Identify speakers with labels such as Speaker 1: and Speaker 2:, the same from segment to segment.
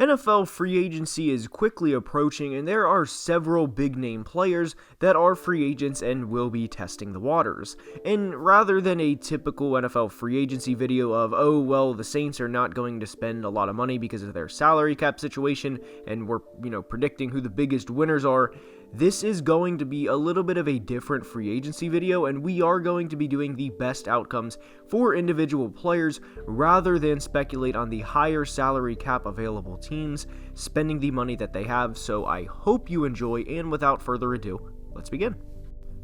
Speaker 1: NFL free agency is quickly approaching, and there are several big-name players that are free agents and will be testing the waters. And rather than a typical NFL free agency video of, oh, well, the Saints are not going to spend a lot of money because of their salary cap situation, and we're, predicting who the biggest winners are, this is going to be a little bit of a different free agency video, and we are going to be doing the best outcomes for individual players rather than speculate on the higher salary cap available teams spending the money that they have. So I hope you enjoy, and without further ado, let's begin.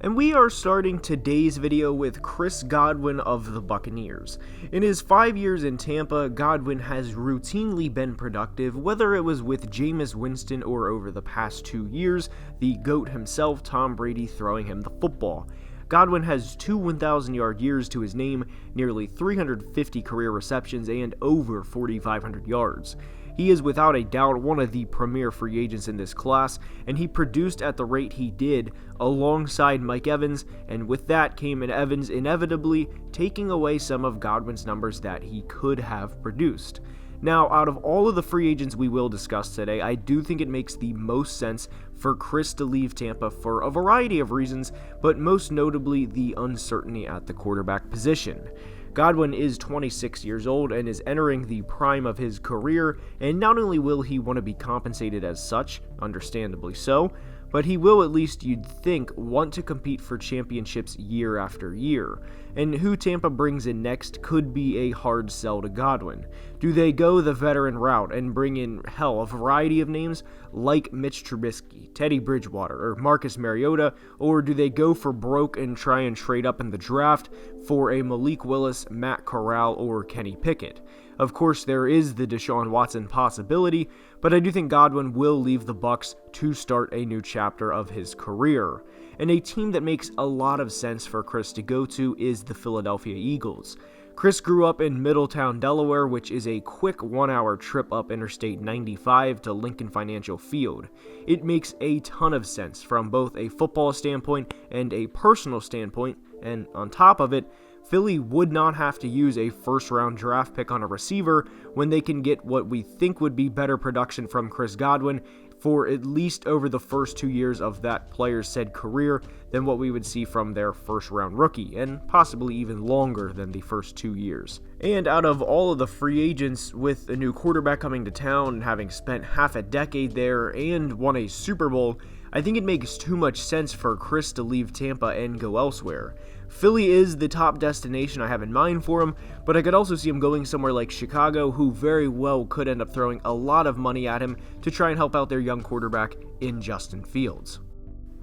Speaker 1: And we are starting today's video with Chris Godwin of the Buccaneers. In his 5 years in Tampa, Godwin has routinely been productive, whether it was with Jameis Winston or over the past 2 years, the GOAT himself, Tom Brady, throwing him the football. Godwin has 2 1,000-yard years to his name, nearly 350 career receptions, and over 4,500 yards. He is without a doubt one of the premier free agents in this class, and he produced at the rate he did alongside Mike Evans, and with that came Evans inevitably taking away some of Godwin's numbers that he could have produced. Now, out of all of the free agents we will discuss today, I do think it makes the most sense for Chris to leave Tampa for a variety of reasons, but most notably the uncertainty at the quarterback position. Godwin is 26 years old and is entering the prime of his career, and not only will he want to be compensated as such, understandably so, but he will, at least you'd think, want to compete for championships year after year. And who Tampa brings in next could be a hard sell to Godwin. Do they go the veteran route and bring in, a variety of names like Mitch Trubisky, Teddy Bridgewater, or Marcus Mariota, or do they go for broke and try and trade up in the draft for a Malik Willis, Matt Corral, or Kenny Pickett? Of course, there is the Deshaun Watson possibility, but I do think Godwin will leave the Bucs to start a new chapter of his career. And a team that makes a lot of sense for Chris to go to is the Philadelphia Eagles. Chris grew up in Middletown, Delaware, which is a quick 1-hour trip up Interstate 95 to Lincoln Financial Field. It makes a ton of sense from both a football standpoint and a personal standpoint, and on top of it, Philly would not have to use a first-round draft pick on a receiver when they can get what we think would be better production from Chris Godwin for at least over the first 2 years of that player's said career than what we would see from their first-round rookie, and possibly even longer than the first 2 years. And out of all of the free agents, with a new quarterback coming to town and having spent half a decade there and won a Super Bowl, I think it makes too much sense for Chris to leave Tampa and go elsewhere. Philly is the top destination I have in mind for him, but I could also see him going somewhere like Chicago, who very well could end up throwing a lot of money at him to try and help out their young quarterback in Justin Fields.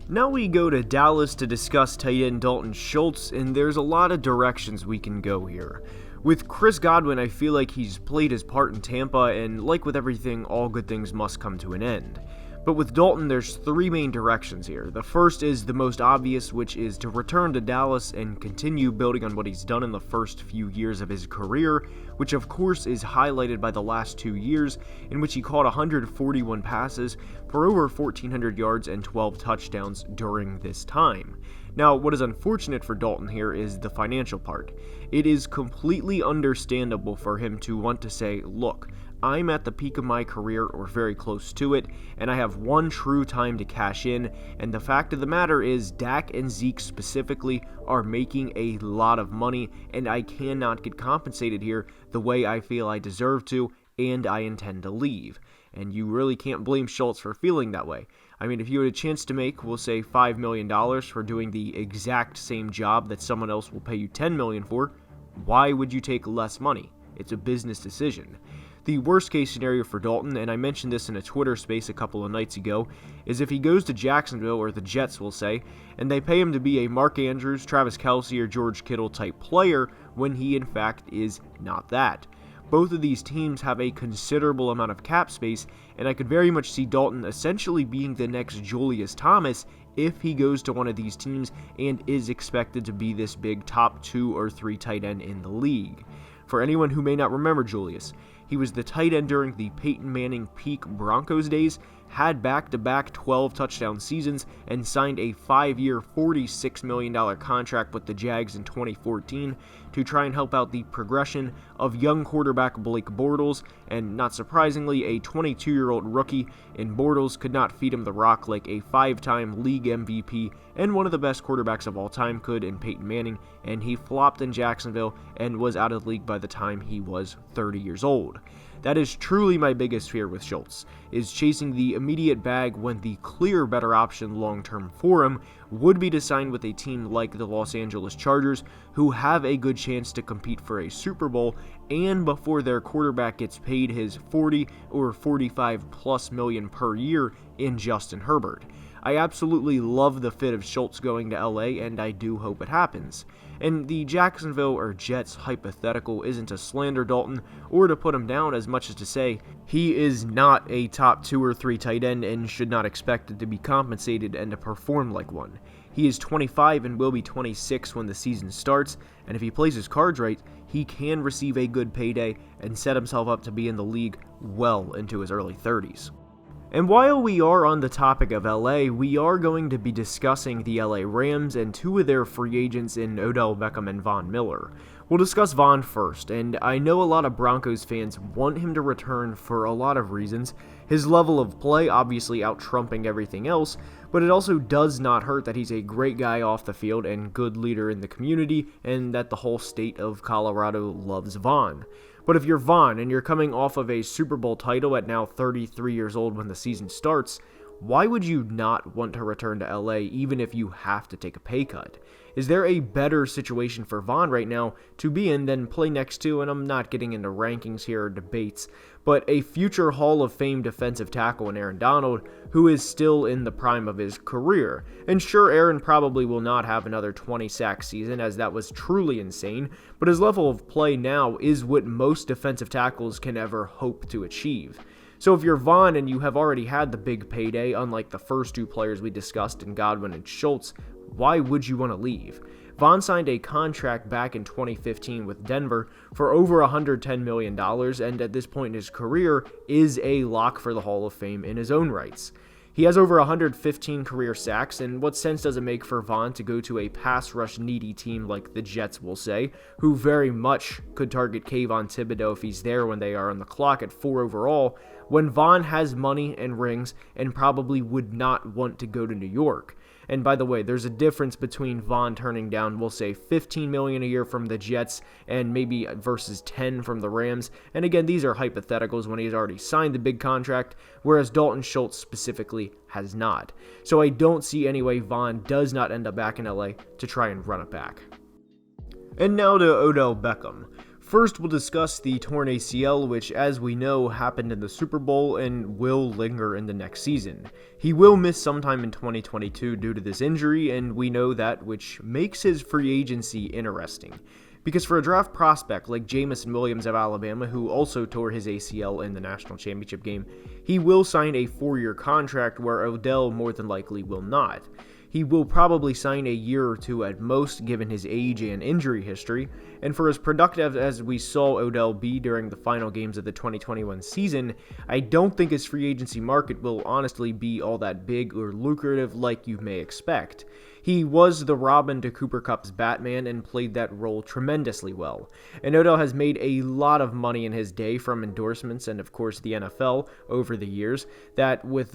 Speaker 1: Now we go to Dallas to discuss tight end Dalton Schultz, and there's a lot of directions we can go here. With Chris Godwin, I feel like he's played his part in Tampa, and like with everything, all good things must come to an end. But with Dalton, there's 3 main directions here. The first is the most obvious, which is to return to Dallas and continue building on what he's done in the first few years of his career, which of course is highlighted by the last 2 years, in which he caught 141 passes for over 1,400 yards and 12 touchdowns during this time. Now, what is unfortunate for Dalton here is the financial part. It is completely understandable for him to want to say, look, I'm at the peak of my career or very close to it, and I have one true time to cash in, and the fact of the matter is Dak and Zeke specifically are making a lot of money, and I cannot get compensated here the way I feel I deserve to, and I intend to leave. And you really can't blame Schultz for feeling that way. I mean, if you had a chance to make, we'll say $5 million for doing the exact same job that someone else will pay you $10 million for, why would you take less money? It's a business decision. The worst case scenario for Dalton, and I mentioned this in a Twitter space a couple of nights ago, is if he goes to Jacksonville, or the Jets will say, and they pay him to be a Mark Andrews, Travis Kelce, or George Kittle type player when he in fact is not that. Both of these teams have a considerable amount of cap space, and I could very much see Dalton essentially being the next Julius Thomas if he goes to one of these teams and is expected to be this big top 2 or 3 tight end in the league. For anyone who may not remember Julius, he was the tight end during the Peyton Manning peak Broncos days, had back-to-back 12-touchdown seasons and signed a 5-year, $46 million contract with the Jags in 2014 to try and help out the progression of young quarterback Blake Bortles, and not surprisingly, a 22-year-old rookie in Bortles could not feed him the rock like a 5-time league MVP and one of the best quarterbacks of all time could in Peyton Manning, and he flopped in Jacksonville and was out of the league by the time he was 30 years old. That is truly my biggest fear with Schultz, is chasing the immediate bag when the clear better option long-term for him would be to sign with a team like the Los Angeles Chargers, who have a good chance to compete for a Super Bowl, and before their quarterback gets paid his 40 or 45 plus million per year in Justin Herbert. I absolutely love the fit of Schultz going to LA, and I do hope it happens. And the Jacksonville or Jets hypothetical isn't to slander Dalton or to put him down as much as to say he is not a top 2 or 3 tight end and should not expect to be compensated and to perform like one. He is 25 and will be 26 when the season starts, and if he plays his cards right, he can receive a good payday and set himself up to be in the league well into his early 30s. And while we are on the topic of LA, we are going to be discussing the LA Rams and 2 of their free agents in Odell Beckham and Von Miller. We'll discuss Von first, and I know a lot of Broncos fans want him to return for a lot of reasons. His level of play obviously out-trumping everything else, but it also does not hurt that he's a great guy off the field and good leader in the community, and that the whole state of Colorado loves Von. But if you're Von and you're coming off of a Super Bowl title at now 33 years old when the season starts, why would you not want to return to LA even if you have to take a pay cut? Is there a better situation for Von right now to be in than play next to, and I'm not getting into rankings here or debates, but a future Hall of Fame defensive tackle in Aaron Donald, who is still in the prime of his career? And sure, Aaron probably will not have another 20-sack season, as that was truly insane, but his level of play now is what most defensive tackles can ever hope to achieve. So if you're Von and you have already had the big payday, unlike the first 2 players we discussed in Godwin and Schultz, why would you want to leave? Von signed a contract back in 2015 with Denver for over $110 million, and at this point in his career is a lock for the Hall of Fame in his own rights. He has over 115 career sacks, and what sense does it make for Von to go to a pass rush needy team like the Jets will say, who very much could target Kayvon Thibodeau if he's there when they are on the clock at 4 overall, when Von has money and rings and probably would not want to go to New York? And by the way, there's a difference between Von turning down, we'll say, $15 million a year from the Jets and maybe versus 10 from the Rams. And again, these are hypotheticals when he's already signed the big contract, whereas Dalton Schultz specifically has not. So I don't see any way Von does not end up back in LA to try and run it back. And now to Odell Beckham. First, we'll discuss the torn ACL, which, as we know, happened in the Super Bowl and will linger in the next season. He will miss sometime in 2022 due to this injury, and we know that, which makes his free agency interesting. Because for a draft prospect like Jamison Williams of Alabama, who also tore his ACL in the national championship game, he will sign a 4-year contract where Odell more than likely will not. He will probably sign a year or 2 at most given his age and injury history, and for as productive as we saw Odell be during the final games of the 2021 season, I don't think his free agency market will honestly be all that big or lucrative like you may expect. He was the Robin to Cooper Kupp's Batman and played that role tremendously well. And Odell has made a lot of money in his day from endorsements and of course the NFL over the years, that with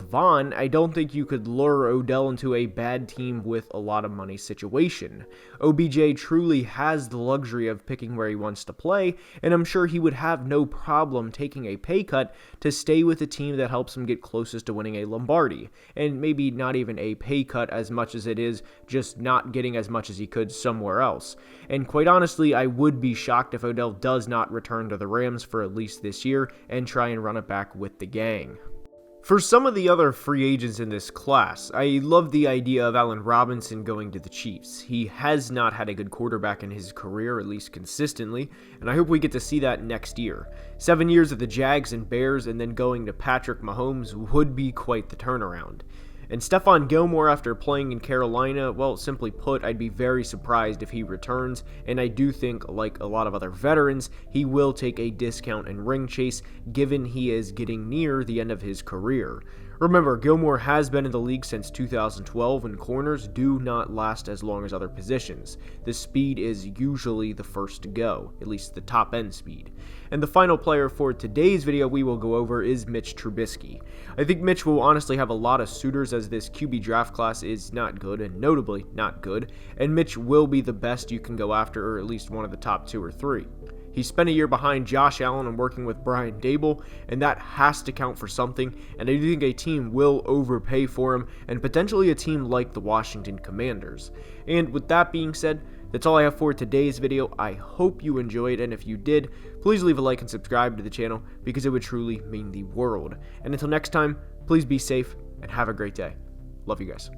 Speaker 1: Von, I don't think you could lure Odell into a bad team with a lot of money situation. OBJ truly has the luxury of picking where he wants to play, and I'm sure he would have no problem taking a pay cut to stay with a team that helps him get closest to winning a Lombardi, and maybe not even a pay cut as much as it is just not getting as much as he could somewhere else. And quite honestly, I would be shocked if Odell does not return to the Rams for at least this year and try and run it back with the gang. For some of the other free agents in this class, I love the idea of Allen Robinson going to the Chiefs. He has not had a good quarterback in his career, at least consistently, and I hope we get to see that next year. 7 years of the Jags and Bears and then going to Patrick Mahomes would be quite the turnaround. And Stephon Gilmore, after playing in Carolina, well, simply put, I'd be very surprised if he returns, and I do think, like a lot of other veterans, he will take a discount in ring chase, given he is getting near the end of his career. Remember, Gilmore has been in the league since 2012, and corners do not last as long as other positions. The speed is usually the first to go, at least the top end speed. And the final player for today's video we will go over is Mitch Trubisky. I think Mitch will honestly have a lot of suitors, as this QB draft class is not good, and notably not good, and Mitch will be the best you can go after, or at least one of the top 2 or 3. He spent a year behind Josh Allen and working with Brian Dable, and that has to count for something, and I do think a team will overpay for him, and potentially a team like the Washington Commanders. And with that being said, that's all I have for today's video. I hope you enjoyed, and if you did, please leave a like and subscribe to the channel, because it would truly mean the world. And until next time, please be safe, and have a great day. Love you guys.